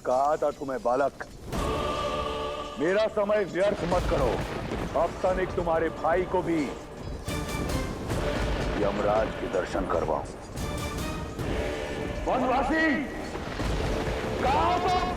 कहा था तुम्हें बालक, मेरा समय व्यर्थ मत करो। अब तनिक तुम्हारे भाई को भी यमराज के दर्शन करवाऊं। वनवासी कहां हो तुम?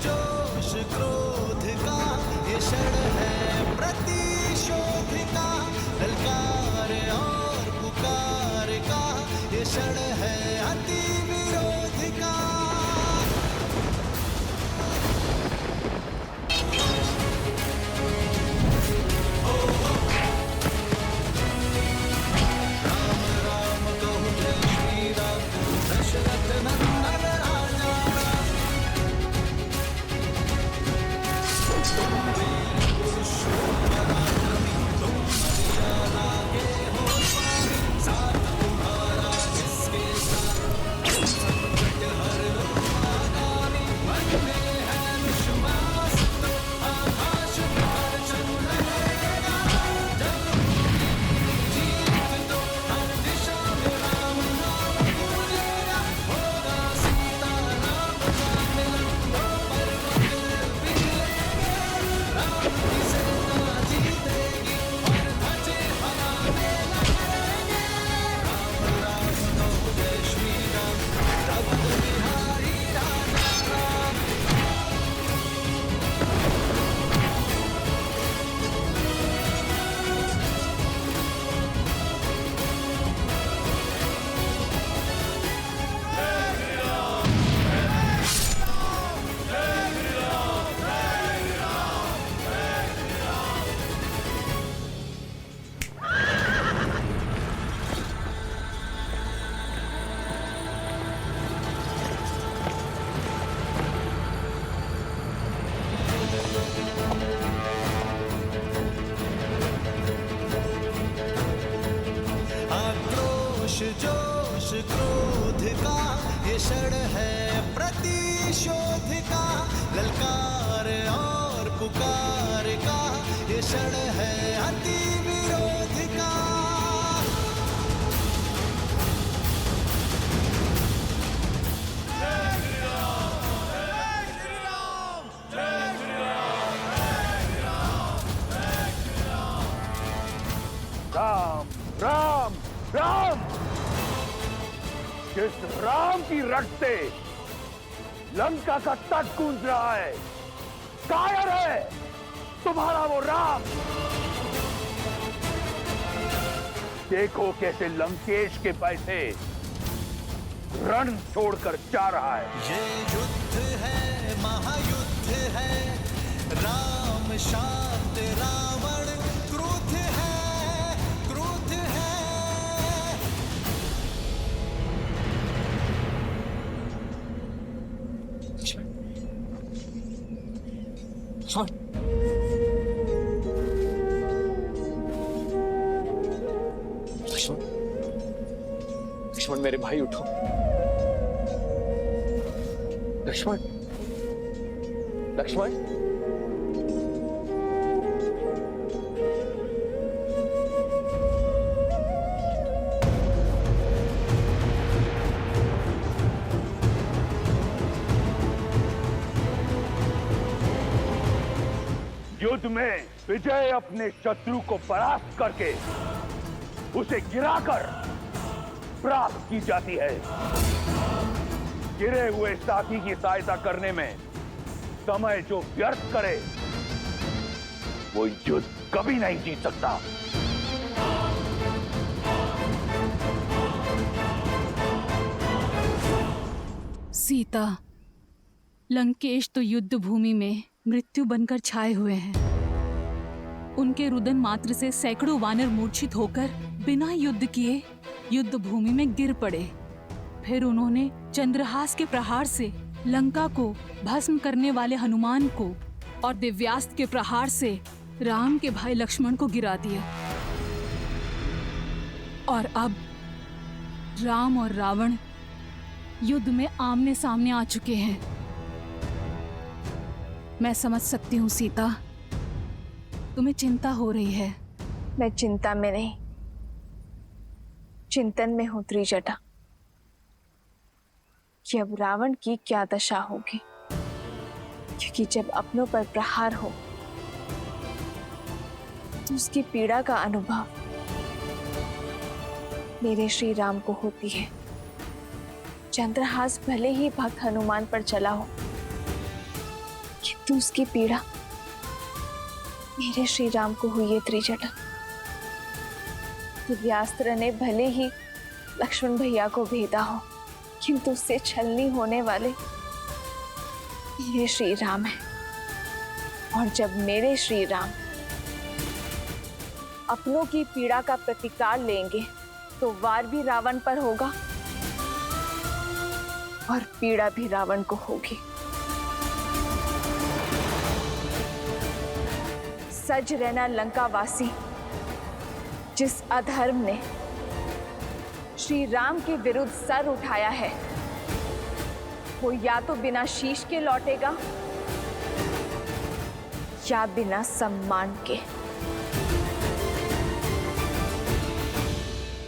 जोश क्रोध का ये क्षण है प्रतिशोध का, ललकार और पुकार का ये क्षण है अति विरोध का। राम राम कहूँ जय श्री राम, दशरथ नंदन राजा। जोश क्रोध का ये क्षण है प्रतिशोध का, ललकार और पुकार का ये क्षण है अति विरोध का। राम राम राम, जिस राम की रट से लंका का तट गूंज रहा है, कायर है तुम्हारा वो राम। देखो कैसे लंकेश के पैसे रण छोड़कर जा रहा है। ये युद्ध है, महायुद्ध है, राम शांत रावण क्रुद्ध है, क्रुद्ध है। लक्ष्मण, लक्ष्मण मेरे भाई उठो। लक्ष्मण, लक्ष्मण, युद्ध में विजय अपने शत्रु को परास्त करके उसे गिराकर प्राप्त की जाती है। गिरे हुए साथी की सहायता करने में समय जो व्यर्थ करे वो युद्ध कभी नहीं जीत सकता। सीता, लंकेश तो युद्ध भूमि में मृत्यु बनकर छाए हुए हैं। उनके रुदन मात्र से सैकड़ों वानर मूर्छित होकर बिना युद्ध किए युद्ध भूमि में गिर पड़े। फिर उन्होंने चंद्रहास के प्रहार से लंका को भस्म करने वाले हनुमान को और दिव्यास्त्र के प्रहार से राम के भाई लक्ष्मण को गिरा दिया। और अब राम और रावण युद्ध में आमने सामने आ चुके हैं। मैं समझ सकती हूँ सीता, तुम्हें चिंता हो रही है। मैं चिंता में नहीं, चिंतन में हूं त्रिजटा कि अब रावण की क्या दशा होगी, क्योंकि जब अपनों पर प्रहार हो तो उसकी पीड़ा का अनुभव मेरे श्री राम को होती है। चंद्रहास भले ही भक्त हनुमान पर चला हो, किंतु उसकी पीड़ा मेरे श्री राम को हुई है त्रिजटा। दिव्यास्त्र ने भले ही लक्ष्मण भैया को भेदा हो, किंतु उससे छलनी होने वाले मेरे श्री राम है। और जब मेरे श्री राम अपनों की पीड़ा का प्रतिकार लेंगे तो वार भी रावण पर होगा और पीड़ा भी रावण को होगी। सज रहना लंकावासी, जिस अधर्म ने श्री राम के विरुद्ध सर उठाया है, वो या तो बिना शीश के लौटेगा या बिना सम्मान के।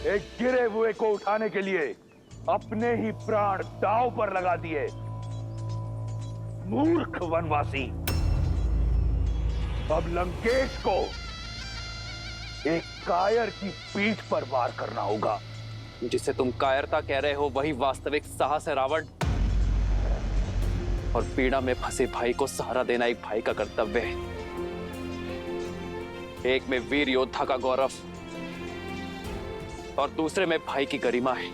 एक गिरे हुए को उठाने के लिए अपने ही प्राण दांव पर लगा दिए। मूर्ख वनवासी, अब लंकेश को एक कायर की पीठ पर वार करना होगा। जिसे तुम कायरता कह रहे हो वही वास्तविक साहस है रावण। और पीड़ा में फंसे भाई को सहारा देना एक भाई का कर्तव्य है। एक में वीर योद्धा का गौरव और दूसरे में भाई की गरिमा है।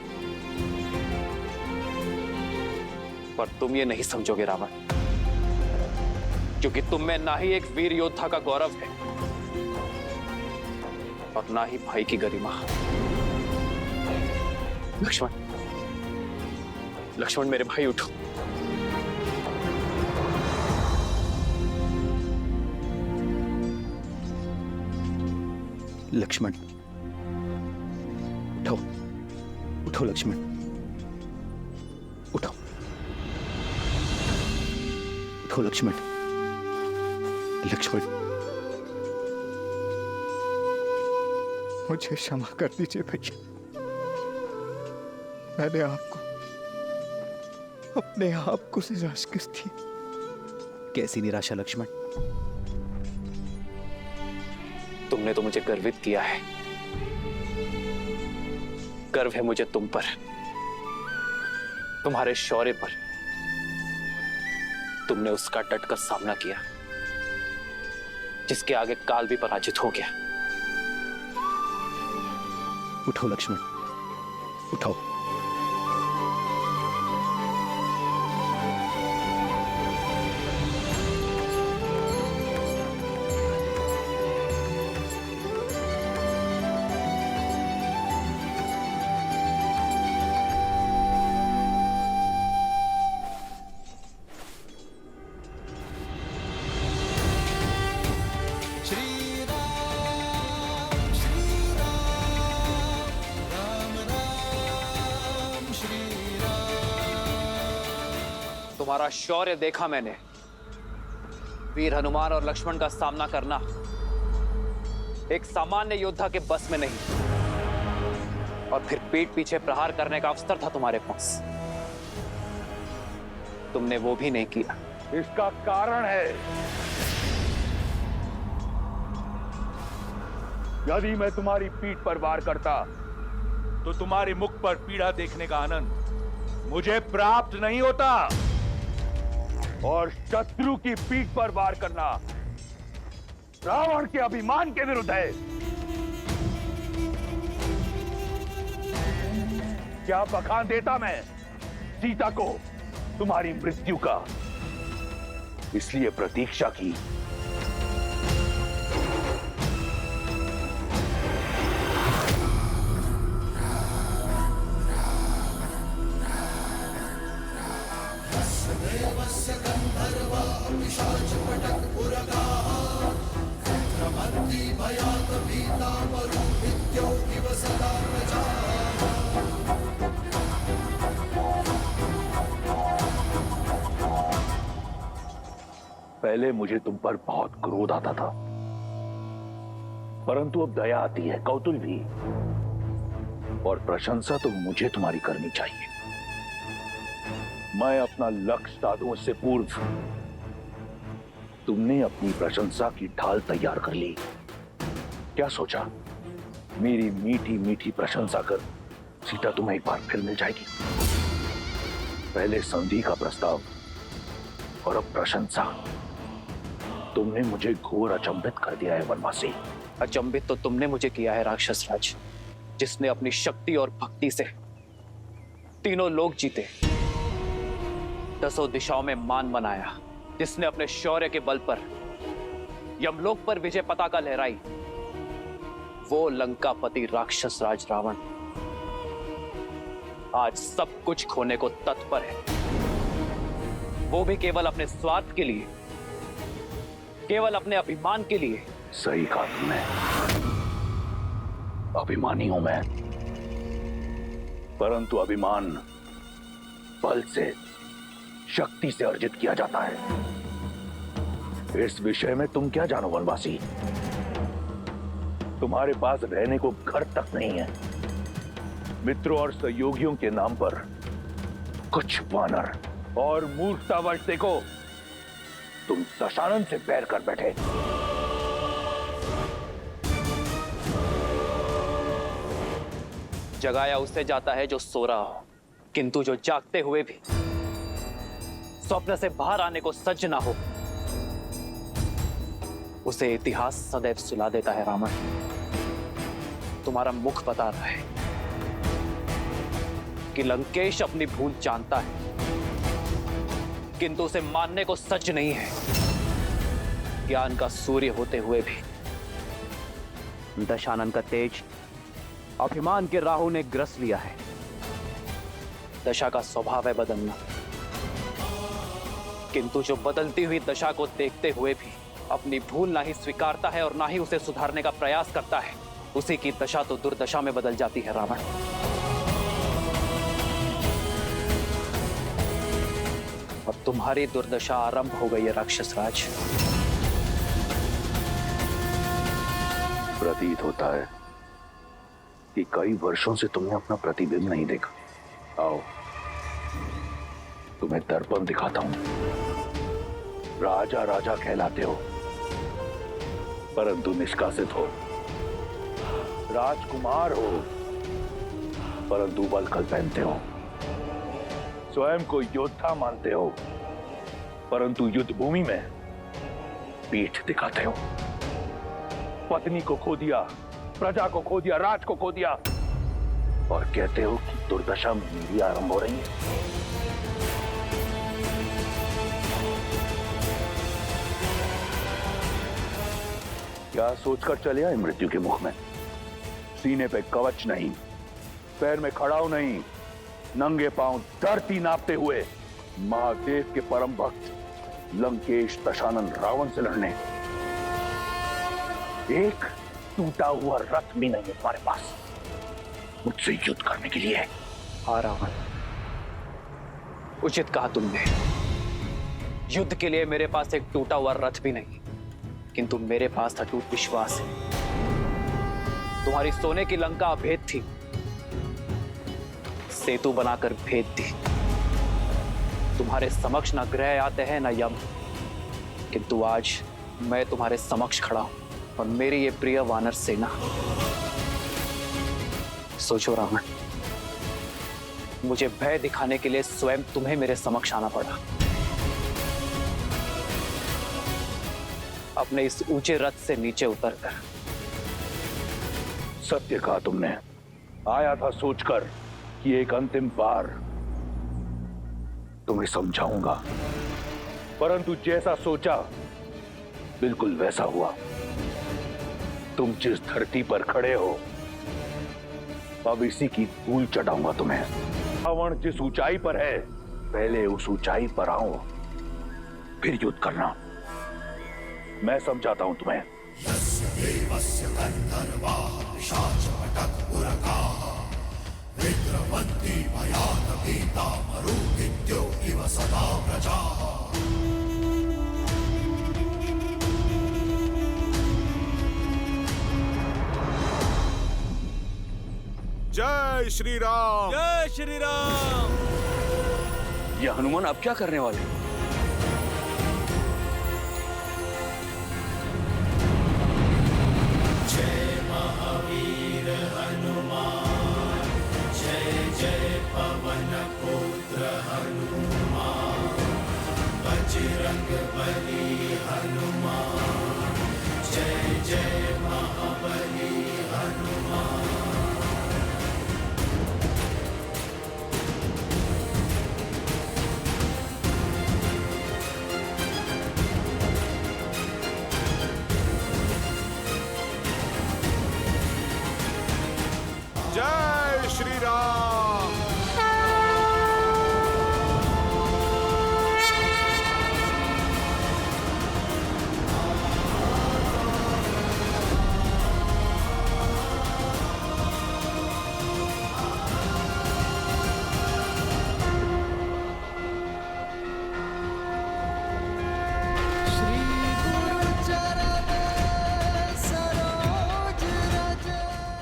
पर तुम ये नहीं समझोगे रावण, क्योंकि तुम में ना ही एक वीर योद्धा का गौरव है और ना ही भाई की गरिमा। लक्ष्मण, लक्ष्मण मेरे भाई उठो। लक्ष्मण उठो, उठो लक्ष्मण, उठो, उठो लक्ष्मण, लक्ष्मण मुझे क्षमा कर दीजिए भैया। मैंने आपको अपने आप को निराश कर दी। कैसी निराशा लक्ष्मण? तुमने तो मुझे गर्वित किया है। गर्व है मुझे तुम पर, तुम्हारे शौर्य पर। तुमने उसका डटकर सामना किया जिसके आगे काल भी पराजित हो गया। उठो लक्ष्मण, उठो। तुम्हारा शौर्य देखा मैंने। वीर हनुमान और लक्ष्मण का सामना करना एक सामान्य योद्धा के बस में नहीं। और फिर पीठ पीछे प्रहार करने का अवसर था तुम्हारे पास, तुमने वो भी नहीं किया। इसका कारण है, यदि मैं तुम्हारी पीठ पर वार करता तो तुम्हारे मुख पर पीड़ा देखने का आनंद मुझे प्राप्त नहीं होता। और शत्रु की पीठ पर वार करना रावण के अभिमान के विरुद्ध है। क्या बखान देता मैं सीता को तुम्हारी मृत्यु का, इसलिए प्रतीक्षा की। पहले मुझे तुम पर बहुत क्रोध आता था, परंतु अब दया आती है, कौतूल भी। और प्रशंसा तो मुझे तुम्हारी करनी चाहिए। मैं अपना लक्ष्य साधूं इससे पूर्व तुमने अपनी प्रशंसा की ढाल तैयार कर ली। क्या सोचा मेरी मीठी मीठी प्रशंसा कर सीता तुम्हें एक बार फिर मिल जाएगी? पहले संधि का प्रस्ताव और अब प्रशंसा। तुमने मुझे घोर अचंभित कर दिया है वनवासी। अचंभित तो तुमने मुझे किया है राक्षस राज, जिसने अपनी शक्ति और भक्ति से तीनों लोक जीते, 10 दिशाओं में मान बनाया, जिसने अपने शौर्य के बल पर यमलोक पर विजय पताका लहराई। वो लंकापति राक्षस राज रावण आज सब कुछ खोने को तत्पर है, वो भी केवल अपने स्वार्थ के लिए, केवल अपने अभिमान के लिए। सही कहा तुमने, अभिमानी हूं मैं, परंतु अभिमान बल से, शक्ति से अर्जित किया जाता है। इस विषय में तुम क्या जानो वनवासी? तुम्हारे पास रहने को घर तक नहीं है। मित्रों और सहयोगियों के नाम पर कुछ वानर और मूर्खतावश देखो तुम दशानन से बैर कर बैठे। जगाया उससे जाता है जो सो रहा हो, किंतु जो जागते हुए भी स्वप्न से बाहर आने को सज्ज ना हो, उसे इतिहास सदैव सुला देता है। रावण, तुम्हारा मुख बता रहा है कि लंकेश अपनी भूल जानता है, किंतु उसे मानने को सज्ज नहीं है। ज्ञान का सूर्य होते हुए भी दशानन का तेज अभिमान के राहु ने ग्रस लिया है। दशा का स्वभाव है बदलना, किंतु जो बदलती हुई दशा को देखते हुए भी अपनी भूल ना ही स्वीकारता है और ना ही उसे सुधारने का प्रयास करता है, उसी की दशा तो दुर्दशा में बदल जाती है। रावण, अब तुम्हारी दुर्दशा आरंभ हो गई है राक्षस राज। प्रतीत होता है कि कई वर्षों से तुमने अपना प्रतिबिंब नहीं देखा। आओ तुम्हें दर्पण दिखाता हूं। राजा राजा कहलाते हो, परंतु निष्कासित हो। राजकुमार हो, परंतु वल्कल पहनते हो। स्वयं को योद्धा मानते हो, परंतु युद्ध भूमि में पीठ दिखाते हो। पत्नी को खो दिया, प्रजा को खो दिया, राज को खो दिया, और कहते हो कि दुर्दशा मेरी आरंभ हो रही है। क्या सोचकर चले आए मृत्यु के मुख में? सीने पे कवच नहीं, पैर में खड़ाऊ नहीं, नंगे पांव धरती नापते हुए महादेव के परम भक्त लंकेश दशानन रावण से लड़ने। एक टूटा हुआ रथ भी नहीं है तुम्हारे पास मुझसे युद्ध करने के लिए। हाँ रावण, उचित कहा तुमने। युद्ध के लिए मेरे पास एक टूटा हुआ रथ भी नहीं, किंतु मेरे पास अटूट विश्वास है। तुम्हारी सोने की लंका अभेद थी, सेतु बनाकर भेद दी। तुम्हारे समक्ष न ग्रह आते हैं न यम, किंतु आज मैं तुम्हारे समक्ष खड़ा हूं और मेरी ये प्रिय वानर सेना। सोचो रावण, मुझे भय दिखाने के लिए स्वयं तुम्हें मेरे समक्ष आना पड़ा। अपने इस ऊंचे रथ से नीचे उतरकर। सत्य कहा तुमने। आया था सोचकर कि एक अंतिम बार तुम्हें समझाऊंगा, परंतु जैसा सोचा बिल्कुल वैसा हुआ। तुम जिस धरती पर खड़े हो, अब इसी की धूल चटाऊंगा तुम्हें। रावण जिस ऊंचाई पर है, पहले उस ऊंचाई पर आऊं, फिर युद्ध करना। मैं समझाता हूं तुम्हें। जय श्री राम। जय श्री राम। ये हनुमान अब क्या करने वाले हैं? जय महावीर हनुमान, जय जय पवन पुत्र हनुमान, बजरंग बली हनुमान, जय जय महाबली हनुमान। जय श्री राम।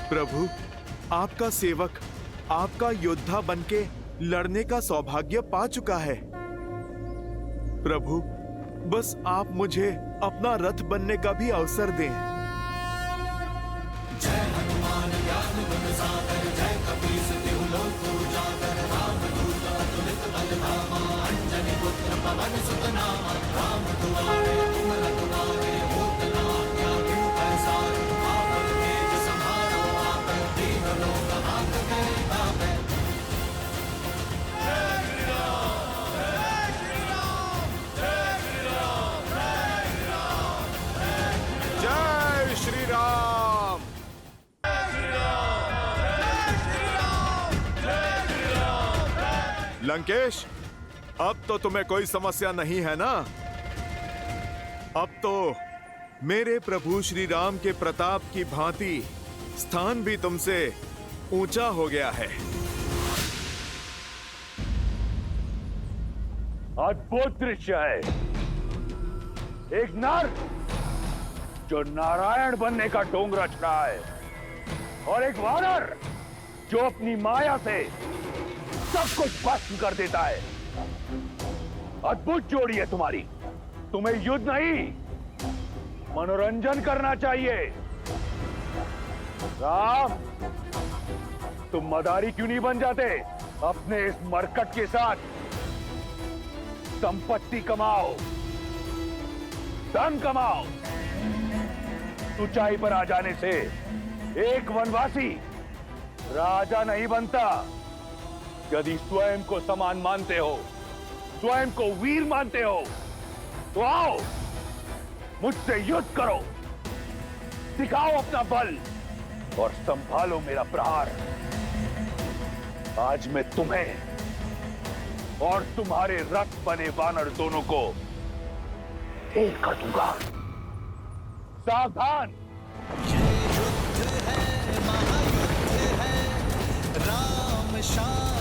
प्रभु, आपका सेवक आपका योद्धा बनके लड़ने का सौभाग्य पा चुका है। प्रभु, बस आप मुझे अपना रथ बनने का भी अवसर दें। जय हनुमान ज्ञान गुण सागर, जय कपीस तिहु लोक उजागर, रामदूत अतुलित बल धामा, अंजनी पुत्र पवन सुत नामा, राम दुआरे तुम रखवारे, होत न आज्ञा बिनु पैसारे, आपन तेज समारो आपन, दीन लोक हांकते कापे। जय श्री राम। लंकेश, अब तो तुम्हें कोई समस्या नहीं है ना? अब तो मेरे प्रभु श्री राम के प्रताप की भांति स्थान भी तुमसे ऊंचा हो गया है। अद्भुत दृश्य है। एक नर जो नारायण बनने का ढोंग रच रहा है, और एक वानर जो अपनी माया से सब कुछ भस्म कर देता है। अद्भुत जोड़ी है तुम्हारी। तुम्हें युद्ध नहीं, मनोरंजन करना चाहिए। राम, तुम मदारी क्यों नहीं बन जाते? अपने इस मरकट के साथ संपत्ति कमाओ, धन कमाओ। ऊंचाई पर आ जाने से एक वनवासी राजा नहीं बनता। यदि स्वयं को समान मानते हो, स्वयं को वीर मानते हो, तो आओ मुझसे युद्ध करो, दिखाओ अपना बल और संभालो मेरा प्रहार। आज मैं तुम्हें और तुम्हारे रथ बने वानर दोनों को ढेर कर दूंगा। सावधान। ये युद्ध है, महायुद्ध है, राम शाम